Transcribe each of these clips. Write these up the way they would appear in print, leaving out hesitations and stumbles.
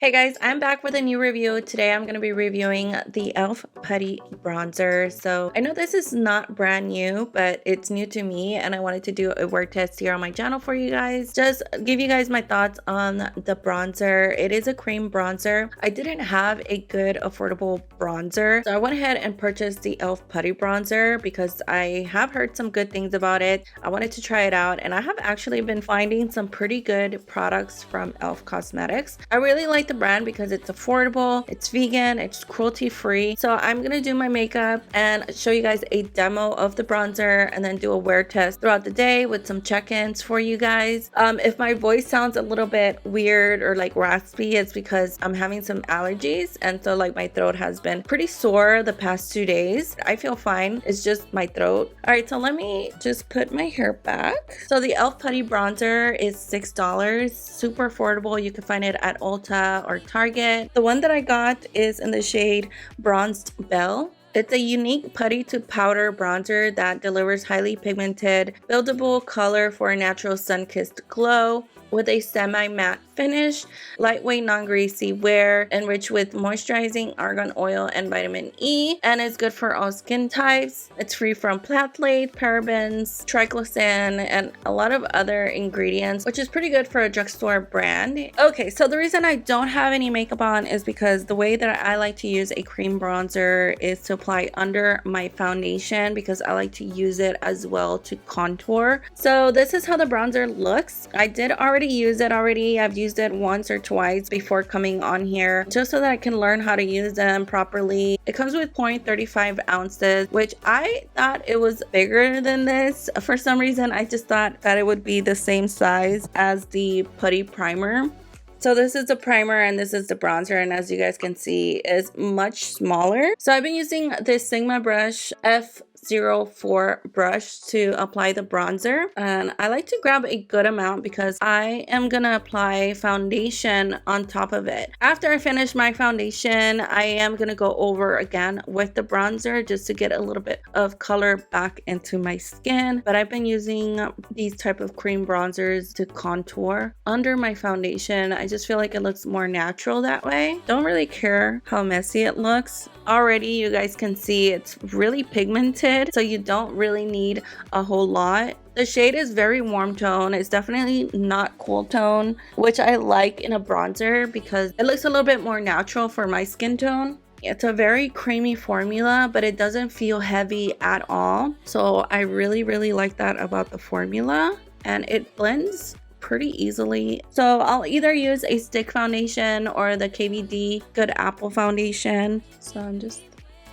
Hey guys, I'm back with a new review. Today I'm going to be reviewing the Elf Putty Bronzer. So I know this is not brand new, but it's new to me and I wanted to do a word test here on my channel for you guys. Just give you guys my thoughts on the bronzer. It is a cream bronzer. I didn't have a good affordable bronzer, so I went ahead and purchased the Elf Putty Bronzer because I have heard some good things about it. I wanted to try it out and I have actually been finding some pretty good products from Elf Cosmetics. I really like the brand because it's affordable, it's vegan, it's cruelty free. So I'm gonna do my makeup and show you guys a demo of the bronzer and then do a wear test throughout the day with some check-ins for you guys. If my voice sounds a little bit weird or like raspy, it's because I'm having some allergies, and so like my throat has been pretty sore the past 2 days. I feel fine, it's just my throat. All right, so let me just put my hair back. So the Elf Putty Bronzer is $6, super affordable. You can find it at Ulta or Target. The one that I got is in the shade Bronzed Belle. It's a unique putty to powder bronzer that delivers highly pigmented, buildable color for a natural sun-kissed glow with a semi-matte finish, lightweight, non-greasy wear, enriched with moisturizing argan oil and vitamin E, and it's good for all skin types. It's free from phthalates, parabens, triclosan, and a lot of other ingredients, which is pretty good for a drugstore brand. Okay, so the reason I don't have any makeup on is because the way that I like to use a cream bronzer is to apply under my foundation, because I like to use it as well to contour. So this is how the bronzer looks. I did already use it already. I've used it once or twice before coming on here, just so that I can learn how to use them properly. It comes with 0.35 ounces, which I thought it was bigger than this. For some reason, I just thought that it would be the same size as the putty primer. So this is the primer and this is the bronzer, and as you guys can see, it's much smaller. So I've been using this Sigma brush F04 brush to apply the bronzer, and I like to grab a good amount because I am gonna apply foundation on top of it. After I finish my foundation, I am gonna go over again with the bronzer just to get a little bit of color back into my skin. But I've been using these type of cream bronzers to contour under my foundation. I just feel like it looks more natural that way. Don't really care how messy it looks. Already you guys can see it's really pigmented, so you don't really need a whole lot. The shade is very warm tone. It's definitely not cool tone, which I like in a bronzer because it looks a little bit more natural for my skin tone. It's a very creamy formula, but it doesn't feel heavy at all. So I really like that about the formula, and it blends pretty easily. So I'll either use a stick foundation or the KVD Good Apple foundation. So I'm just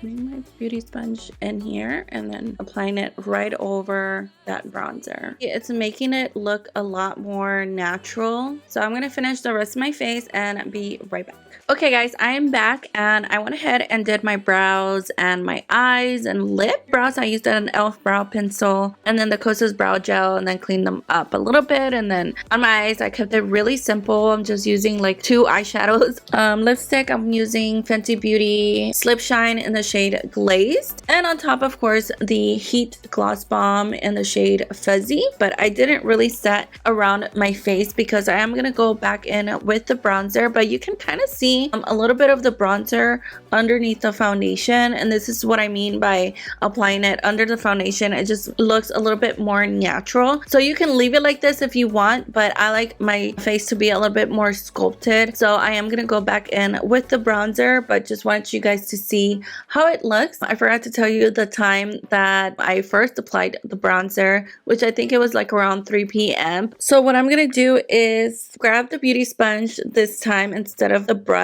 putting my beauty sponge in here and then applying it right over that bronzer. It's making it look a lot more natural. So I'm gonna finish the rest of my face and be right back. Okay guys, I am back and I went ahead and did my brows and my eyes and lip. Brows, I used an Elf brow pencil and then the Kosas brow gel, and then cleaned them up a little bit. And then on my eyes, I kept it really simple. I'm just using like 2 eyeshadows. Lipstick, I'm using Fenty Beauty Slip Shine in the shade Glazed, and on top, of course, the Heat Gloss Bomb in the shade Fuzzy. But I didn't really set around my face because I am gonna go back in with the bronzer, but you can kind of see a little bit of the bronzer underneath the foundation, and this is what I mean by applying it under the foundation. It just looks a little bit more natural. So you can leave it like this if you want, but I like my face to be a little bit more sculpted, so I am gonna go back in with the bronzer, but just want you guys to see how it looks. I forgot to tell you the time that I first applied the bronzer, which I think it was like around 3 p.m. So what I'm gonna do is grab the beauty sponge this time instead of the brush,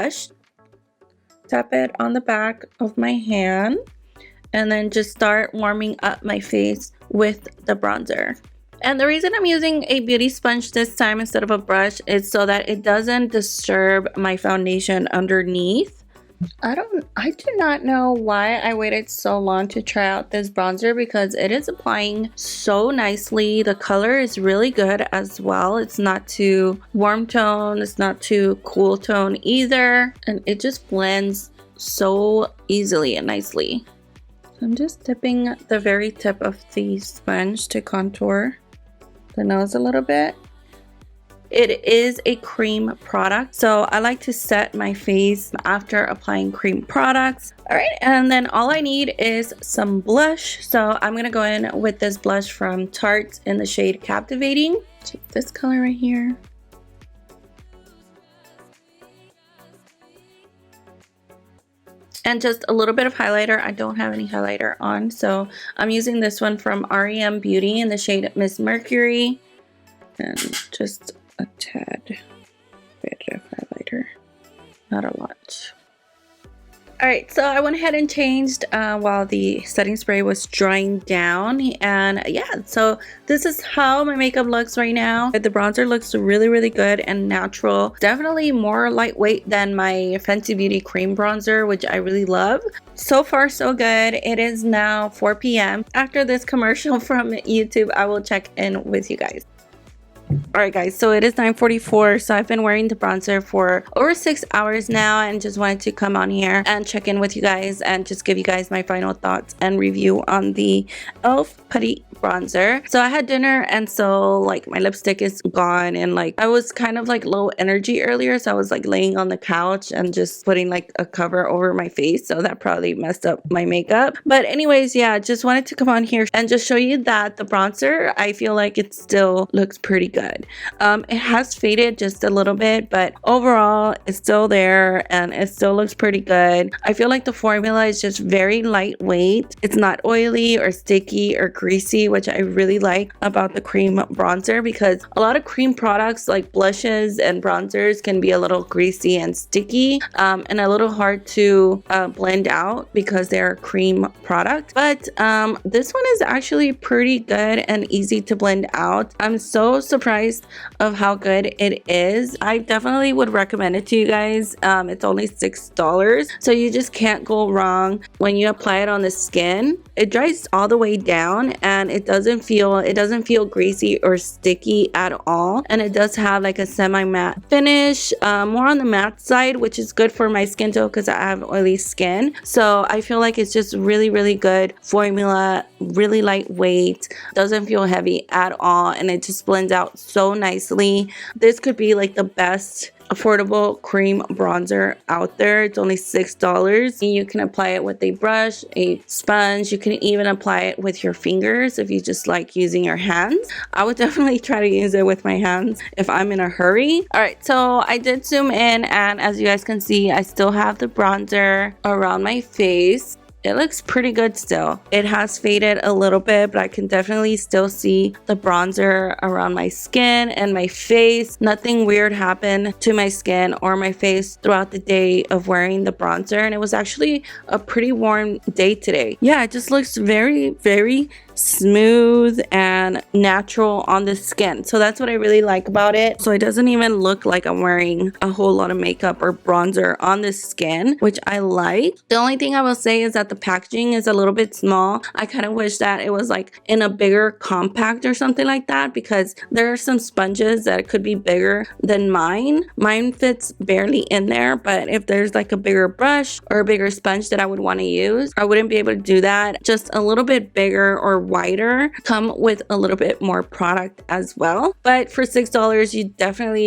tap it on the back of my hand, and then just start warming up my face with the bronzer. And the reason I'm using a beauty sponge this time instead of a brush is so that it doesn't disturb my foundation underneath. I do not know why I waited so long to try out this bronzer, because it is applying so nicely. The color is really good as well. It's not too warm tone, it's not too cool tone either, and it just blends so easily and nicely. I'm just dipping the very tip of the sponge to contour the nose a little bit. It is a cream product, so I like to set my face after applying cream products. All right, and then all I need is some blush. So I'm gonna go in with this blush from Tarte in the shade Captivating. Take this color right here. And just a little bit of highlighter. I don't have any highlighter on, so I'm using this one from SilviaMBeauty in the shade Miss Mercury. And just a tad bit of highlighter, not a lot. Alright, so I went ahead and changed while the setting spray was drying down, and yeah, so this is how my makeup looks right now. The bronzer looks really, really good and natural. Definitely more lightweight than my Fenty Beauty cream bronzer, which I really love. So far, so good. It is now 4 p.m. After this commercial from YouTube, I will check in with you guys. Alright guys, so it is 9:44, so I've been wearing the bronzer for over 6 hours now and just wanted to come on here and check in with you guys and just give you guys my final thoughts and review on the Elf Putty Bronzer. So I had dinner and so like my lipstick is gone, and like I was kind of like low energy earlier, so I was like laying on the couch and just putting like a cover over my face, so that probably messed up my makeup. But anyways, yeah, just wanted to come on here and just show you that the bronzer, I feel like it still looks pretty good. It has faded just a little bit, but overall it's still there and it still looks pretty good. I feel like the formula is just very lightweight. It's not oily or sticky or greasy, which I really like about the cream bronzer, because a lot of cream products like blushes and bronzers can be a little greasy and sticky and a little hard to blend out because they're a cream product. But this one is actually pretty good and easy to blend out. I'm so surprised of how good it is. I definitely would recommend it to you guys. It's only $6, so you just can't go wrong when you apply it on the skin. It dries all the way down and it doesn't feel greasy or sticky at all, and it does have like a semi-matte finish, more on the matte side, which is good for my skin tone because I have oily skin. So I feel like it's just really, really good formula, really lightweight, doesn't feel heavy at all, and it just blends out so nicely. This could be like the best affordable cream bronzer out there. It's only $6. You can apply it with a brush, a sponge. You can even apply it with your fingers if you just like using your hands. I would definitely try to use it with my hands if I'm in a hurry. All right, so I did zoom in, and as you guys can see, I still have the bronzer around my face. It looks pretty good still. It has faded a little bit, but I can definitely still see the bronzer around my skin and my face. Nothing weird happened to my skin or my face throughout the day of wearing the bronzer, and it was actually a pretty warm day today. Yeah, it just looks very, very smooth and natural on the skin, so that's what I really like about it. So it doesn't even look like I'm wearing a whole lot of makeup or bronzer on the skin, which I like. The only thing I will say is that the packaging is a little bit small. I kind of wish that it was like in a bigger compact or something like that, because there are some sponges that could be bigger than mine. Mine fits barely in there, but if there's like a bigger brush or a bigger sponge that I would want to use, I wouldn't be able to do that. Just a little bit bigger or wider come with a little bit more product as well. But for $6,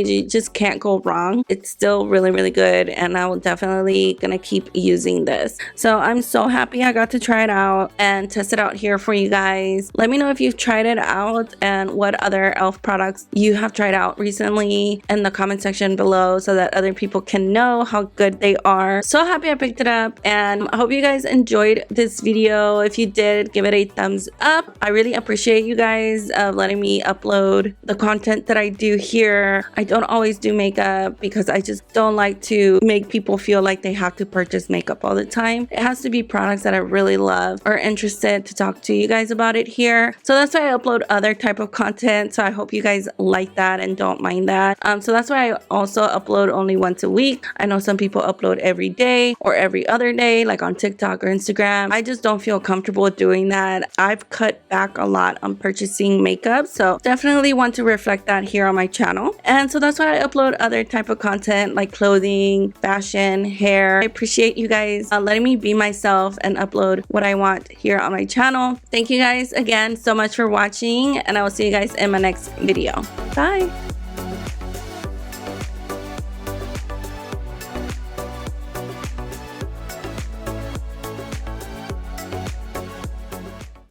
you just can't go wrong. It's still really, really good, and I will definitely gonna keep using this. So I'm so happy I got to try it out and test it out here for you guys. Let me know if you've tried it out and what other Elf products you have tried out recently in the comment section below, so that other people can know how good they are. So happy I picked it up, and I hope you guys enjoyed this video. If you did, give it a thumbs up. I really appreciate you guys letting me upload the content that I do here. I don't always do makeup because I just don't like to make people feel like they have to purchase makeup all the time. It has to be products that I really love or interested to talk to you guys about it here. So that's why I upload other type of content. So I hope you guys like that and don't mind that. So that's why I also upload only once a week. I know some people upload every day or every other day, like on TikTok or Instagram. I just don't feel comfortable doing that. I've cut back a lot on purchasing makeup, so definitely want to reflect that here on my channel. And so that's why I upload other type of content like clothing, fashion, hair. I appreciate you guys letting me be myself and upload what I want here on my channel. Thank you guys again so much for watching, and I will see you guys in my next video. Bye.